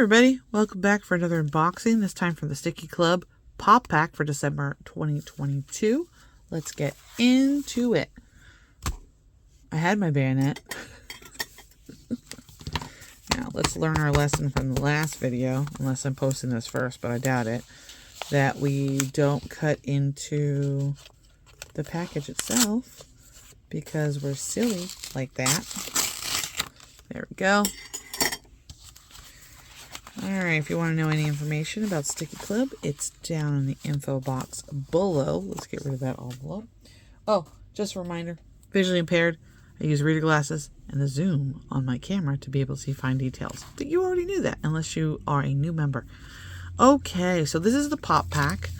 everybody, welcome back for another unboxing, this time from the Stickii Club Pop Pack for December 2022. Let's get into it. I had my bayonet. Now, let's learn our lesson from the last video, unless I'm posting this first, but I doubt it, that we don't cut into the package itself because we're silly like that. There we go. Alright, if you want to know any information about Stickii Club, it's down in the info box below. Let's get rid of that envelope. Oh, just a reminder, visually impaired, I use reader glasses and the zoom on my camera to be able to see fine details. But you already knew that, unless you are a new member. Okay, so this is the pop pack.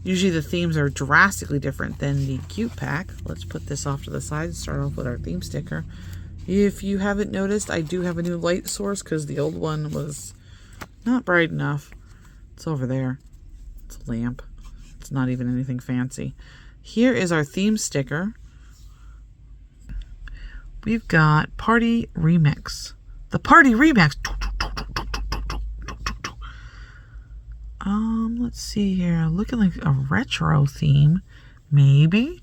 Usually the themes are drastically different than the cute pack. Let's put this off to the side and start off with our theme sticker. If you haven't noticed, I do have a new light source because the old one was not bright enough. It's over there. It's a lamp. It's not even anything fancy. Here is our theme sticker. We've got Party Remix. The Party Remix. Let's see here. Looking like a retro theme, maybe,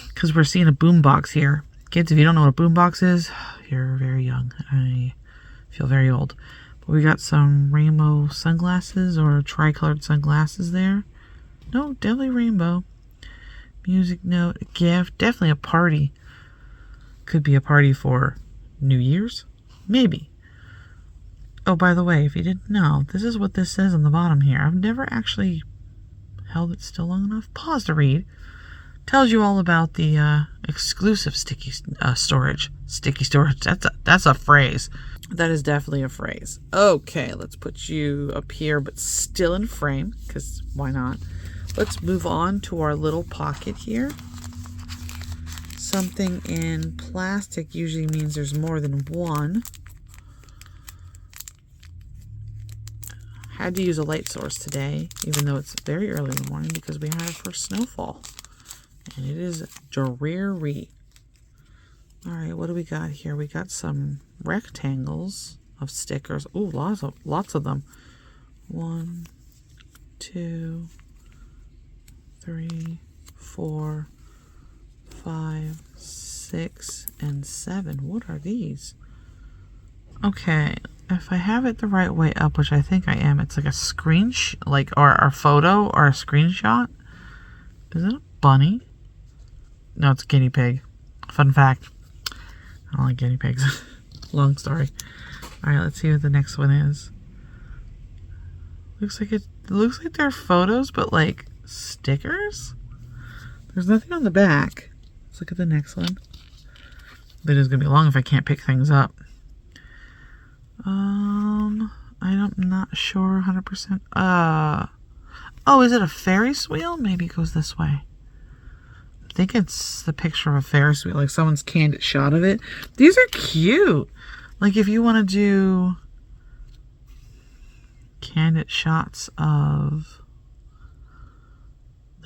because we're seeing a boombox here. Kids, if you don't know what a boombox is, you're very young. I feel very old. But we got some rainbow sunglasses or tricolored sunglasses there. No, definitely rainbow. Music note, a gift, definitely a party. Could be a party for New Year's, maybe. Oh, by the way, if you didn't know, this is what this says on the bottom here. I've never actually held it still long enough. Pause to read. Tells you all about the exclusive sticky storage. Sticky storage. That's a phrase. That is definitely a phrase. Okay, let's put you up here, but still in frame, because why not? Let's move on to our little pocket here. Something in plastic usually means there's more than one. Had to use a light source today, even though it's very early in the morning because we had our first snowfall. And it is dreary. Alright, what do we got here? We got some rectangles of stickers. Ooh, lots of them. 1, 2, 3, 4, 5, 6, and 7. What are these? Okay, if I have it the right way up, which I think I am, it's like a or a photo or a screenshot. Is it a bunny? No, it's a guinea pig. Fun fact. I don't like guinea pigs. Long story. Alright, let's see what the next one is. Looks like they're photos, but like stickers? There's nothing on the back. Let's look at the next one. It is gonna be long if I can't pick things up. I'm not sure 100%. Oh, is it a Ferris wheel? Maybe it goes this way. I think it's the picture of a Ferris wheel, like someone's candid shot of it. These are cute. Like if you want to do candid shots of,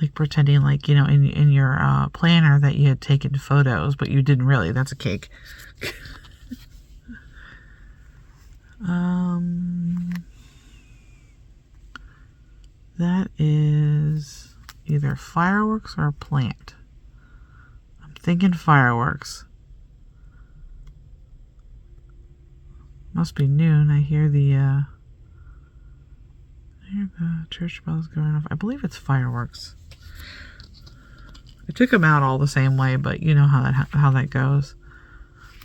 like pretending like, you know, in your planner that you had taken photos, but you didn't really. That's a cake. That is either fireworks or a plant. I'm thinking fireworks. Must be noon. I hear the church bells going off. I believe it's fireworks. I took them out all the same way, but you know how that goes.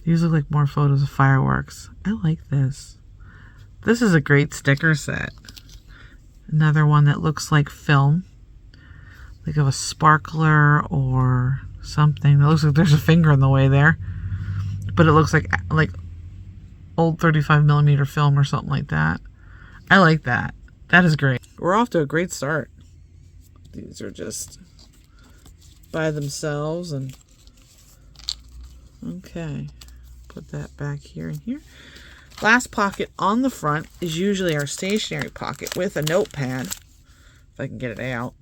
These look like more photos of fireworks. I like this. This is a great sticker set. Another one that looks like film. Like of a sparkler or something. It looks like there's a finger in the way there. But it looks like old 35mm film or something like that. I like that. That is great. We're off to a great start. These are just by themselves and okay. Put that back here and here. Last pocket on the front is usually our stationery pocket with a notepad. If I can get it out.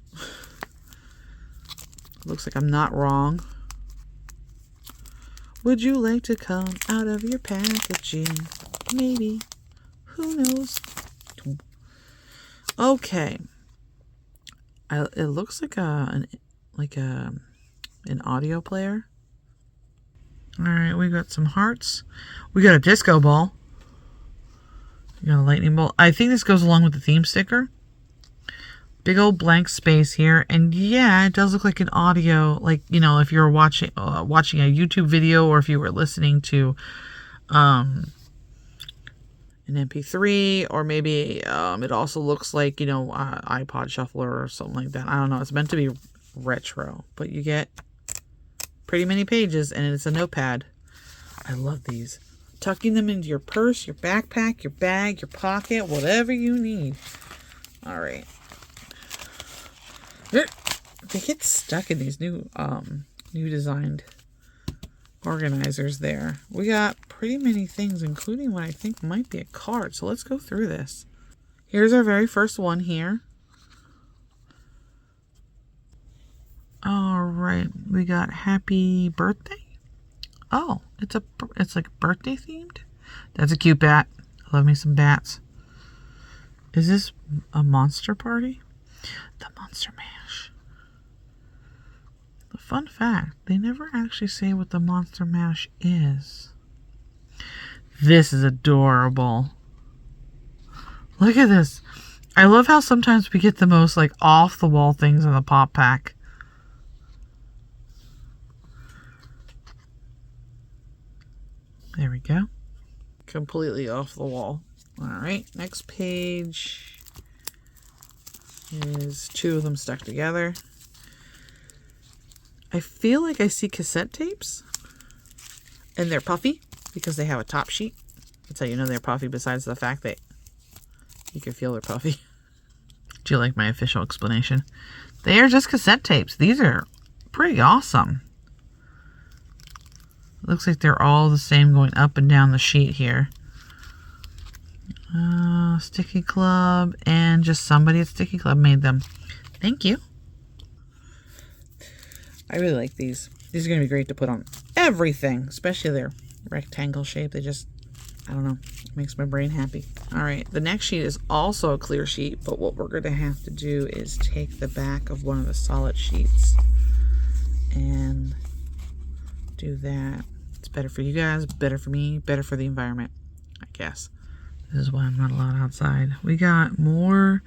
Looks like I'm not wrong. Would you like to come out of your packaging? Maybe. Who knows? Okay. It looks like an audio player. All right, we got some hearts. We got a disco ball. We got a lightning bolt. I think this goes along with the theme sticker. Big old blank space here, and yeah, it does look like an audio, like, you know, if you're watching a YouTube video, or if you were listening to an MP3, or maybe it also looks like, you know, iPod shuffler or something like that. I don't know. It's meant to be retro, but you get pretty many pages, and it's a notepad. I love these. Tucking them into your purse, your backpack, your bag, your pocket, whatever you need. All right. They get stuck in these new designed organizers there. We got pretty many things, including what I think might be a card. So let's go through this. Here's our very first one here. All right, we got happy birthday. Oh, it's like birthday themed. That's a cute bat. I love me some bats. Is this a monster party? The Monster Mash. The fun fact, they never actually say what the Monster Mash is. This is adorable. Look at this. I love how sometimes we get the most like off the wall things in the pop pack. There we go. Completely off the wall. All right, next page is two of them stuck together. I feel like I see cassette tapes, and they're puffy because they have a top sheet. That's how you know they're puffy, besides the fact that you can feel they're puffy. Do you like my official explanation? They are just cassette tapes. These are pretty awesome. Looks like they're all the same going up and down the sheet here. Stickii Club, and just somebody at Stickii Club made them. Thank you. I really like these. These are going to be great to put on everything, especially their rectangle shape. They just, I don't know, makes my brain happy. All right, the next sheet is also a clear sheet, but what we're going to have to do is take the back of one of the solid sheets and do that. It's better for you guys, better for me, better for the environment, I guess. This is why I'm not allowed outside. We got more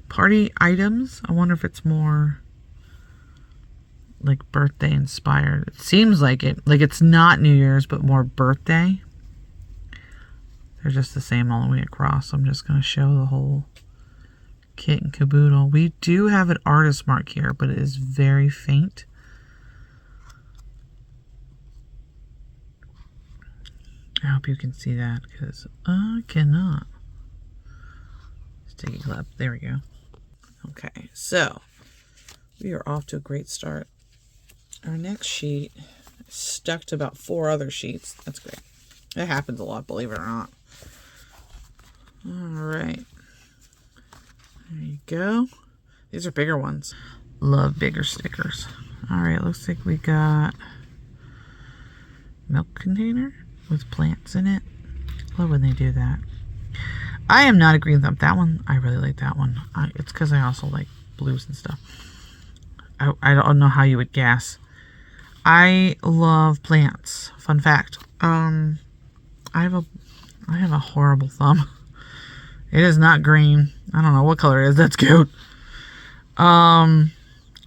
party items. I wonder if it's more like birthday inspired. It seems like it. Like it's not New Year's, but more birthday. They're just the same all the way across. So I'm just going to show the whole kit and caboodle. We do have an artist mark here, but it is very faint. I hope you can see that, because I cannot. Stickii Club. There we go. Okay, so we are off to a great start. Our next sheet is stuck to about 4 other sheets. That's great. That happens a lot, believe it or not. All right. There you go. These are bigger ones. Love bigger stickers. All right, looks like we got milk container with plants in it. Love when they do that. I am not a green thumb. That one, I really like that one. It's because I also like blues and stuff. I don't know how you would guess. I love plants. Fun fact. I have a horrible thumb. It is not green. I don't know what color it is. That's cute. I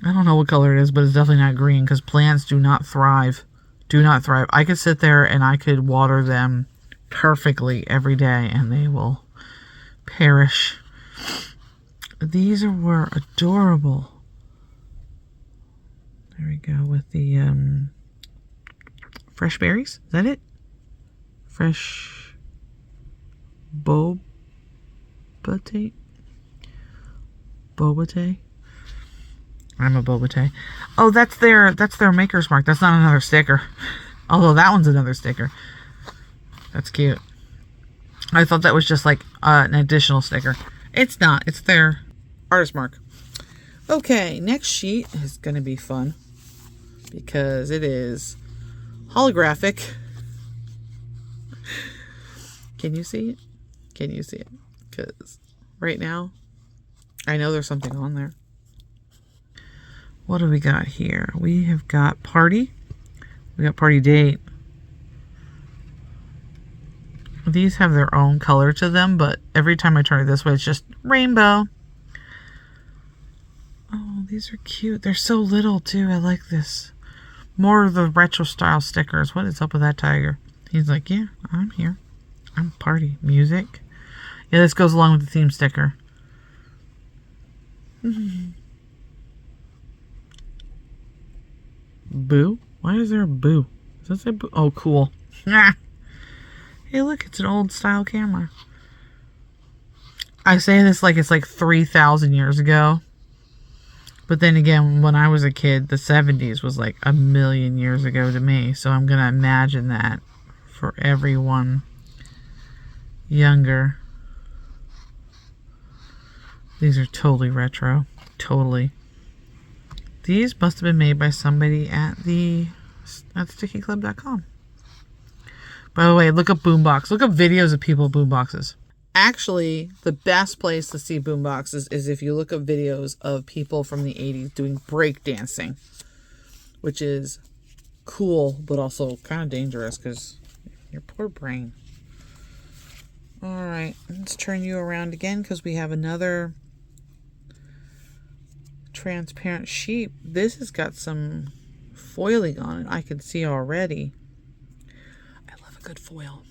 don't know what color it is, but it's definitely not green, because plants do not thrive. Do not thrive. I could sit there and I could water them perfectly every day and they will perish. These were adorable. There we go with the fresh berries. Is that it? Fresh boba tea? Boba tea? I'm a boba tea. Oh, that's their maker's mark. That's not another sticker. Although that one's another sticker. That's cute. I thought that was just like an additional sticker. It's not. It's their artist mark. Okay, next sheet is going to be fun, because it is holographic. Can you see it? Can you see it? Because right now. I know there's something on there. What do we got here? We have got party. We got party date. These have their own color to them, but every time I turn it this way, it's just rainbow. Oh, these are cute. They're so little, too. I like this. More of the retro style stickers. What is up with that tiger? He's like, yeah, I'm here. I'm party. Music. Yeah, this goes along with the theme sticker. Boo? Why is there a boo? Does that say boo? Oh, cool. Hey, look, it's an old style camera. I say this like it's like 3,000 years ago. But then again, when I was a kid, the 70s was like a million years ago to me. So I'm going to imagine that for everyone younger. These are totally retro. Totally. These must have been made by somebody at StickieClub.com. By the way, look up boombox. Look up videos of people with boomboxes. Actually, the best place to see boomboxes is if you look up videos of people from the 80s doing breakdancing, which is cool, but also kind of dangerous because your poor brain. All right, let's turn you around again because we have another transparent sheep. This has got some foiling on it. I can see already. I love a good foil.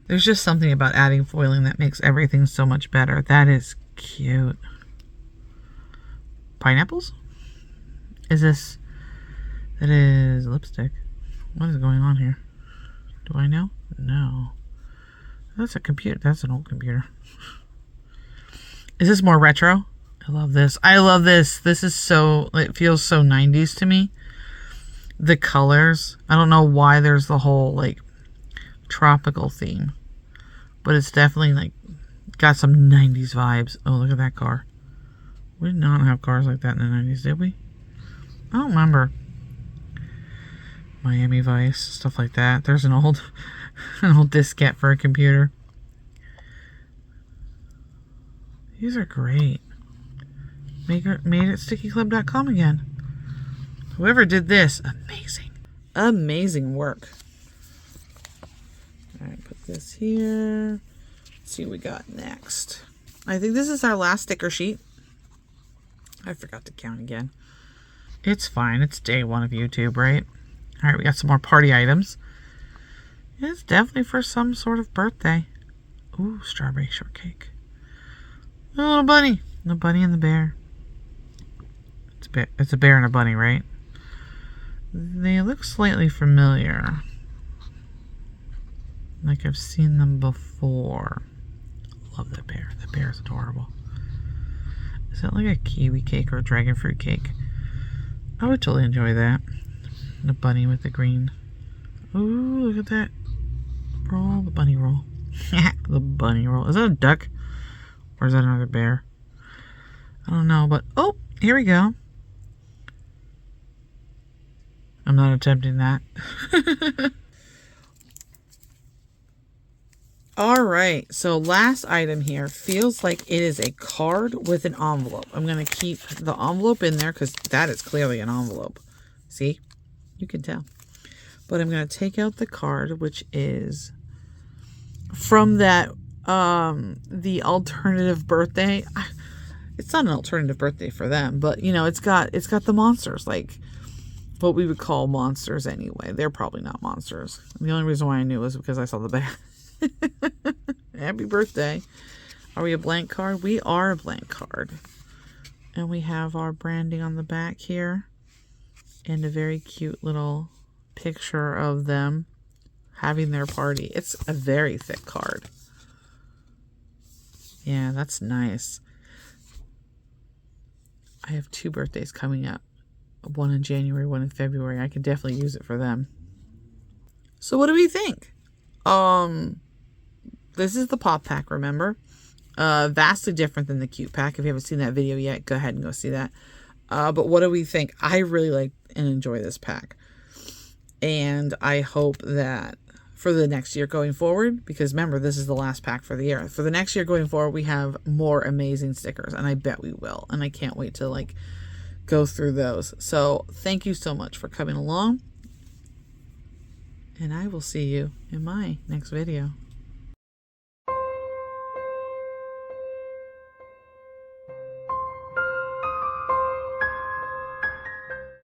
There's just something about adding foiling that makes everything so much better. That is cute. Pineapples? Is this... That is lipstick. What is going on here? Do I know? No. That's a computer. That's an old computer. Is this more retro? I love this. I love this. This is so... It feels so 90s to me. The colors. I don't know why there's the whole, like, tropical theme. But it's definitely, like, got some 90s vibes. Oh, look at that car. We did not have cars like that in the 90s, did we? I don't remember. Miami Vice, stuff like that. There's an old diskette for a computer. These are great. Made at StickieClub.com again. Whoever did this, amazing. Amazing work. Alright, put this here. Let's see what we got next. I think this is our last sticker sheet. I forgot to count again. It's fine. It's day one of YouTube, right? Alright, we got some more party items. It's definitely for some sort of birthday. Ooh, strawberry shortcake. A little bunny. The bunny and the bear. It's a bear and a bunny, right? They look slightly familiar. Like I've seen them before. Love that bear. That bear is adorable. Is that like a kiwi cake or a dragon fruit cake? I would totally enjoy that. The bunny with the green. Ooh, look at that. Roll. The bunny roll. The bunny roll. Is that a duck? Or is that another bear? I don't know, but... Oh, here we go. I'm not attempting that. Alright, so last item here feels like it is a card with an envelope. I'm going to keep the envelope in there because that is clearly an envelope. See? You can tell. But I'm going to take out the card, which is from that, the alternative birthday. It's not an alternative birthday for them, but, you know, it's got the monsters, like what we would call monsters anyway. They're probably not monsters. The only reason why I knew was because I saw the back. Happy birthday. Are we a blank card? We are a blank card. And we have our branding on the back here. And a very cute little picture of them having their party. It's a very thick card. Yeah, that's nice. I have 2 birthdays coming up. One in January, one in February. I could definitely use it for them. So what do we think? This is the pop pack, remember? Vastly different than the cute pack. If you haven't seen that video yet, go ahead and go see that. But what do we think? I really like and enjoy this pack. And I hope that for the next year going forward, because remember, this is the last pack for the year. For the next year going forward, we have more amazing stickers, and I bet we will. And I can't wait to like go through those. So thank you so much for coming along, and I will see you in my next video.